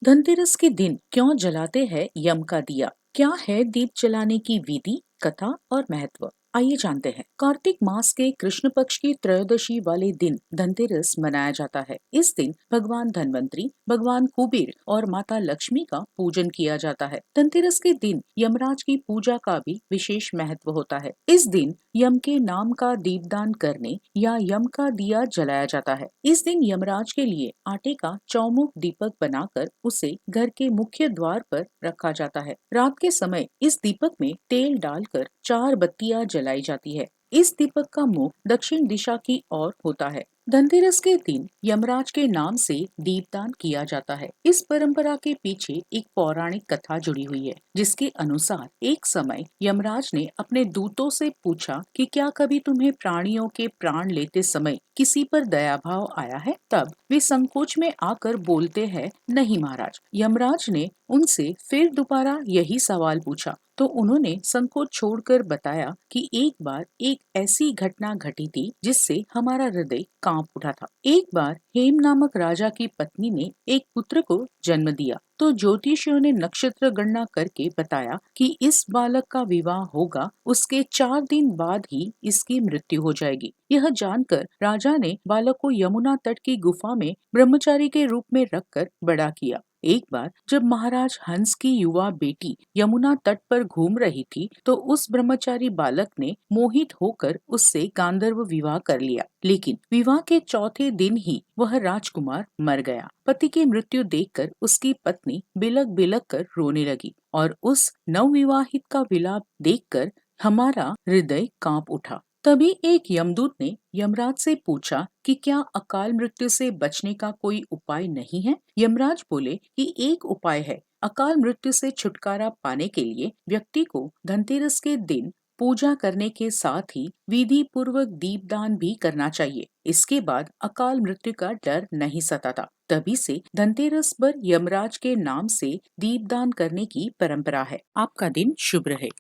धनतेरस के दिन क्यों जलाते हैं यम का दिया? क्या है दीप जलाने की विधि, कथा और महत्व? आइए जानते हैं। कार्तिक मास के कृष्ण पक्ष की त्रयोदशी वाले दिन धनतेरस मनाया जाता है। इस दिन भगवान धनवंतरी, भगवान कुबेर और माता लक्ष्मी का पूजन किया जाता है। धनतेरस के दिन यमराज की पूजा का भी विशेष महत्व होता है। इस दिन यम के नाम का दीपदान करने या यम का दिया जलाया जाता है। इस दिन यमराज के लिए आटे का चौमुख दीपक बनाकर उसे घर के मुख्य द्वार पर रखा जाता है। रात के समय इस दीपक में तेल डालकर 4 बत्तियां जलाई जाती है। इस दीपक का मुख दक्षिण दिशा की ओर होता है। धनतेरस के दिन यमराज के नाम से दीपदान किया जाता है। इस परंपरा के पीछे एक पौराणिक कथा जुड़ी हुई है, जिसके अनुसार एक समय यमराज ने अपने दूतों से पूछा कि क्या कभी तुम्हें प्राणियों के प्राण लेते समय किसी पर दया भाव आया है? तब वे संकोच में आकर बोलते हैं, नहीं महाराज। यमराज ने उनसे फिर दोबारा यही सवाल पूछा तो उन्होंने संकोच छोड़कर बताया कि एक बार एक ऐसी घटना घटी थी जिससे हमारा हृदय कांप उठा था। एक बार हेम नामक राजा की पत्नी ने एक पुत्र को जन्म दिया तो ज्योतिषियों ने नक्षत्र गणना करके बताया कि इस बालक का विवाह होगा, उसके 4 दिन बाद ही इसकी मृत्यु हो जाएगी। यह जानकर राजा ने बालक को यमुना तट की गुफा में ब्रह्मचारी के रूप में रखकर बड़ा किया। एक बार जब महाराज हंस की युवा बेटी यमुना तट पर घूम रही थी तो उस ब्रह्मचारी बालक ने मोहित होकर उससे गांधर्व विवाह कर लिया, लेकिन विवाह के चौथे दिन ही वह राजकुमार मर गया। पति की मृत्यु देखकर उसकी पत्नी बिलक बिलक कर रोने लगी और उस नवविवाहित का विलाप देखकर हमारा हृदय कांप उठा। तभी एक यमदूत ने यमराज से पूछा कि क्या अकाल मृत्यु से बचने का कोई उपाय नहीं है? यमराज बोले कि एक उपाय है। अकाल मृत्यु से छुटकारा पाने के लिए व्यक्ति को धनतेरस के दिन पूजा करने के साथ ही विधि पूर्वक दीपदान भी करना चाहिए। इसके बाद अकाल मृत्यु का डर नहीं सताता। तभी से धनतेरस पर यमराज के नाम से दीपदान करने की परंपरा है। आपका दिन शुभ रहे।